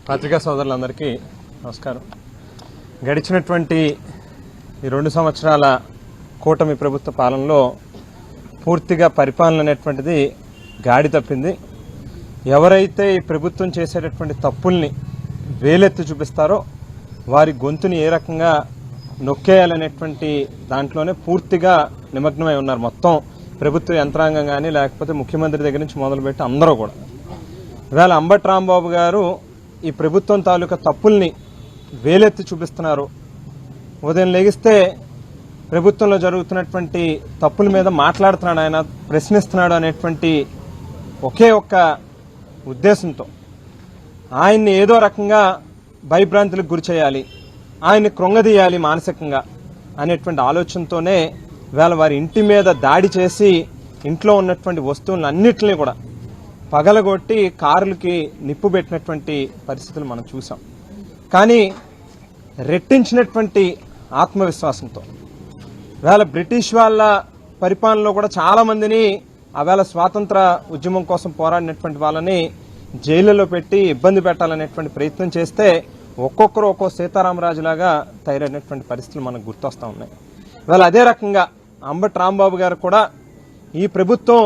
పత్రికా సోదరులందరికీ నమస్కారం. గడిచినటువంటి ఈ 2 సంవత్సరాల కూటమి ప్రభుత్వ పాలనలో పూర్తిగా పరిపాలన అనేటువంటిది గాడి తప్పింది. ఎవరైతే ఈ ప్రభుత్వం చేసేటటువంటి తప్పుల్ని వేలెత్తి చూపిస్తారో వారి గొంతుని ఏ రకంగా నొక్కేయాలనేటువంటి దాంట్లోనే పూర్తిగా నిమగ్నమై ఉన్నారు. మొత్తం ప్రభుత్వ యంత్రాంగం కానీ లేకపోతే ముఖ్యమంత్రి దగ్గర నుంచి మొదలుపెట్టి అందరూ కూడా. ఇవాళ అంబటి రాంబాబు గారు ఈ ప్రభుత్వం తాలూకా తప్పుల్ని వేలెత్తి చూపిస్తున్నారు. ఉదయం లెగిస్తే ప్రభుత్వంలో జరుగుతున్నటువంటి తప్పుల మీద మాట్లాడుతున్నాడు, ఆయన ప్రశ్నిస్తున్నాడు అనేటువంటి ఒకే ఒక్క ఉద్దేశంతో ఆయన్ని ఏదో రకంగా భయభ్రాంతులకు గురి చేయాలి, ఆయన్ని కృంగదీయాలి మానసికంగా అనేటువంటి ఆలోచనతోనే ఇవాళ వారి ఇంటి మీద దాడి చేసి ఇంట్లో ఉన్నటువంటి వస్తువులన్నింటినీ కూడా పగలగొట్టి కారులకి నిప్పు పెట్టినటువంటి పరిస్థితులు మనం చూసాం. కానీ రెట్టించినటువంటి ఆత్మవిశ్వాసంతో ఇవాళ బ్రిటిష్ వాళ్ళ పరిపాలనలో కూడా చాలామందిని ఆవేళ స్వాతంత్ర ఉద్యమం కోసం పోరాడినటువంటి వాళ్ళని జైళ్లలో పెట్టి ఇబ్బంది పెట్టాలనేటువంటి ప్రయత్నం చేస్తే ఒక్కొక్కరు ఒక్కో సీతారామరాజులాగా తయారైనటువంటి పరిస్థితులు మనకు గుర్తొస్తూ ఉన్నాయి. ఇవాళ అదే రకంగా అంబటి రాంబాబు గారు కూడా ఈ ప్రభుత్వం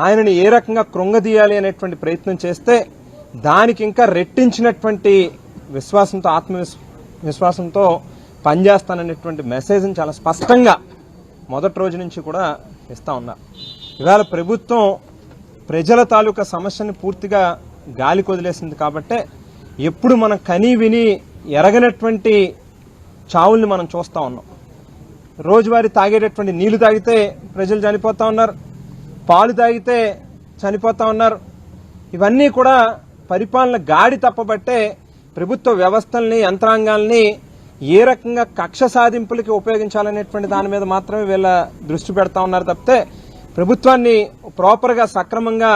ఆయనని ఏ రకంగా కృంగదీయాలి అనేటువంటి ప్రయత్నం చేస్తే దానికి ఇంకా రెట్టించినటువంటి విశ్వాసంతో ఆత్మవిశ్వాసంతో పనిచేస్తాననేటువంటి మెసేజ్ని చాలా స్పష్టంగా మొదటి రోజు నుంచి కూడా ఇస్తా ఉన్నారు. ఇవాళ ప్రభుత్వం ప్రజల తాలూకా సమస్యని పూర్తిగా గాలికి వదిలేసింది కాబట్టే ఎప్పుడు మనం కని విని ఎరగనటువంటి చావుల్ని మనం చూస్తూ ఉన్నాం. రోజువారీ తాగేటటువంటి నీళ్లు తాగితే ప్రజలు చనిపోతూ ఉన్నారు, పాలు తాగితే చనిపోతూ ఉన్నారు. ఇవన్నీ కూడా పరిపాలన గాడి తప్పబట్టే ప్రభుత్వ వ్యవస్థల్ని యంత్రాంగాల్ని ఏ రకంగా కక్ష సాధింపులకి ఉపయోగించాలనేటువంటి దాని మీద మాత్రమే వీళ్ళ దృష్టి పెడతా ఉన్నారు తప్పితే ప్రభుత్వాన్ని ప్రాపర్గా సక్రమంగా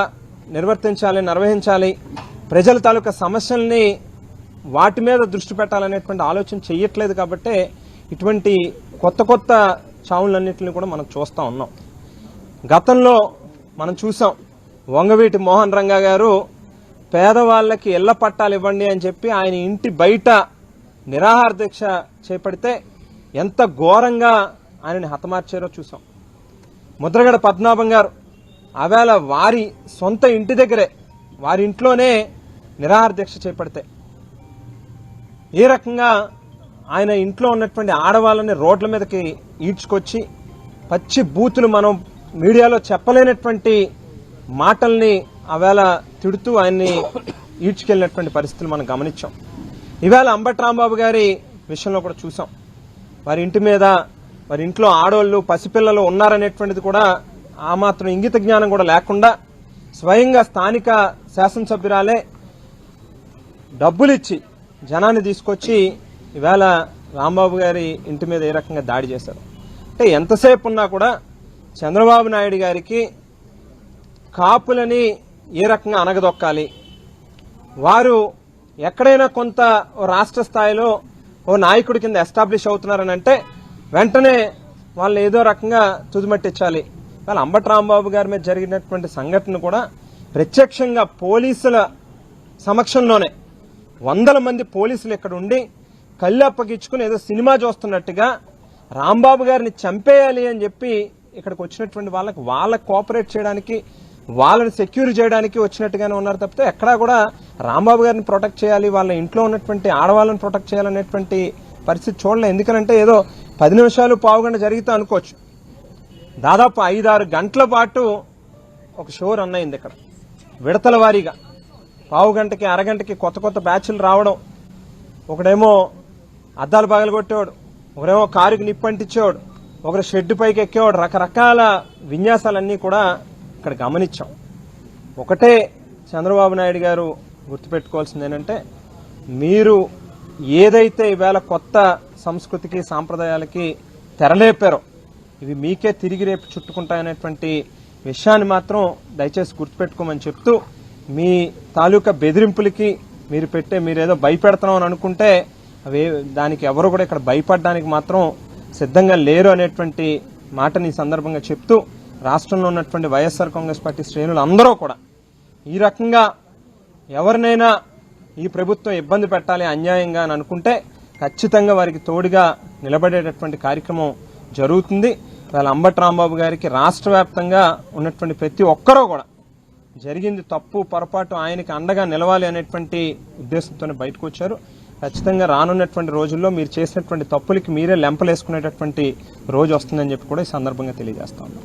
నిర్వహించాలి, ప్రజల తాలూకా సమస్యల్ని వాటి మీద దృష్టి పెట్టాలనేటువంటి ఆలోచన చెయ్యట్లేదు. కాబట్టి ఇటువంటి కొత్త కొత్త చావులన్నింటినీ కూడా మనం చూస్తూ ఉన్నాం. గతంలో మనం చూసాం, వంగవీటి మోహన్ రంగా గారు పేదవాళ్ళకి ఇళ్ల పట్టాలు ఇవ్వండి అని చెప్పి ఆయన ఇంటి బయట నిరాహార దీక్ష చేపడితే ఎంత ఘోరంగా ఆయనని హతమార్చారో చూసాం. ముద్రగడ పద్మనాభం గారు ఆవేళ వారి సొంత ఇంటి దగ్గరే వారి ఇంట్లోనే నిరాహార దీక్ష చేపడితే ఏ రకంగా ఆయన ఇంట్లో ఉన్నటువంటి ఆడవాళ్ళని రోడ్ల మీదకి ఈడ్చుకొచ్చి పచ్చి బూతులు మనం మీడియాలో చెప్పలేనటువంటి మాటల్ని ఆవేళ తిడుతూ ఆయన్ని ఈడ్చుకెళ్ళినటువంటి పరిస్థితులు మనం గమనించాం. ఇవాళ అంబటి రాంబాబు గారి విషయంలో కూడా చూసాం. వారి ఇంటి మీద వారి ఇంట్లో ఆడవాళ్ళు పసిపిల్లలు ఉన్నారనేటువంటిది కూడా ఆ మాత్రం ఇంగిత జ్ఞానం కూడా లేకుండా స్వయంగా స్థానిక శాసనసభ్యురాలే డబ్బులిచ్చి జనాన్ని తీసుకొచ్చి ఇవాళ రాంబాబు గారి ఇంటి మీద ఏ రకంగా దాడి చేశారు అంటే ఎంతసేపు ఉన్నా కూడా చంద్రబాబు నాయుడు గారికి కాపులని ఏ రకంగా అనగదొక్కాలి, వారు ఎక్కడైనా కొంత రాష్ట్ర స్థాయిలో ఓ నాయకుడి కింద ఎస్టాబ్లిష్ అవుతున్నారని అంటే వెంటనే వాళ్ళు ఏదో రకంగా తుదిమట్టించాలి. వాళ్ళ అంబటి రాంబాబు గారి మీద జరిగినటువంటి సంఘటన కూడా ప్రత్యక్షంగా పోలీసుల సమక్షంలోనే 100 మంది పోలీసులు ఇక్కడ ఉండి కళ్ళు అప్పగించుకుని ఏదో సినిమా చూస్తున్నట్టుగా రాంబాబు గారిని చంపేయాలి అని చెప్పి ఇక్కడికి వచ్చినటువంటి వాళ్ళకి కోఆపరేట్ చేయడానికి, వాళ్ళని సెక్యూర్ చేయడానికి వచ్చినట్టుగానే ఉన్నారు తప్పితే ఎక్కడా కూడా రాంబాబు గారిని ప్రొటెక్ట్ చేయాలి, వాళ్ళ ఇంట్లో ఉన్నటువంటి ఆడవాళ్ళని ప్రొటెక్ట్ చేయాలనేటువంటి పరిస్థితి చూడలేదు. ఎందుకంటే ఏదో 10 నిమిషాలు పావుగంట జరిగితే అనుకోవచ్చు, దాదాపు 5-6 గంటల పాటు ఒక షో రన్ అయింది ఇక్కడ. విడతల వారీగా పావుగంటకి అరగంటకి కొత్త కొత్త బ్యాచ్లు రావడం, ఒకడేమో అద్దాలు పగలగొట్టేవాడు, ఒకరేమో కారుకి నిప్పంటించేవాడు, ఒకరు షెడ్ పైకి ఎక్కేవాడు, రకరకాల విన్యాసాలన్నీ కూడా ఇక్కడ గమనించాం. ఒకటే చంద్రబాబు నాయుడు గారు గుర్తుపెట్టుకోవాల్సింది ఏంటంటే, మీరు ఏదైతే ఈవేళ కొత్త సంస్కృతికి సాంప్రదాయాలకి తెరలేపారో ఇవి మీకే తిరిగి రేపు చుట్టుకుంటాయనేటువంటి విషయాన్ని మాత్రం దయచేసి గుర్తుపెట్టుకోమని చెప్తూ, మీ తాలూకా బెదిరింపులకి మీరేదో భయపెడతామని అనుకుంటే అవి దానికి ఎవరు కూడా ఇక్కడ భయపడడానికి మాత్రం సిద్ధంగా లేరు అనేటువంటి మాటని ఈ సందర్భంగా చెప్తూ, రాష్ట్రంలో ఉన్నటువంటి వైఎస్ఆర్ కాంగ్రెస్ పార్టీ శ్రేణులు అందరూ కూడా ఈ రకంగా ఎవరినైనా ఈ ప్రభుత్వం ఇబ్బంది పెట్టాలి అన్యాయంగా అని అనుకుంటే ఖచ్చితంగా వారికి తోడుగా నిలబడేటటువంటి కార్యక్రమం జరుగుతుంది. వాళ్ళ అంబటి రాంబాబు గారికి రాష్ట్ర వ్యాప్తంగా ఉన్నటువంటి ప్రతి ఒక్కరూ కూడా జరిగింది తప్పు పొరపాటు ఆయనకి అండగా నిలవాలి అనేటువంటి ఉద్దేశంతోనే బయటకు వచ్చారు. ఖచ్చితంగా రానున్నటువంటి రోజుల్లో మీరు చేసినటువంటి తప్పులకి మీరే లెంపలేసుకునేటటువంటి రోజు వస్తుందని చెప్పి కూడా ఈ సందర్భంగా తెలియజేస్తా ఉన్నాం.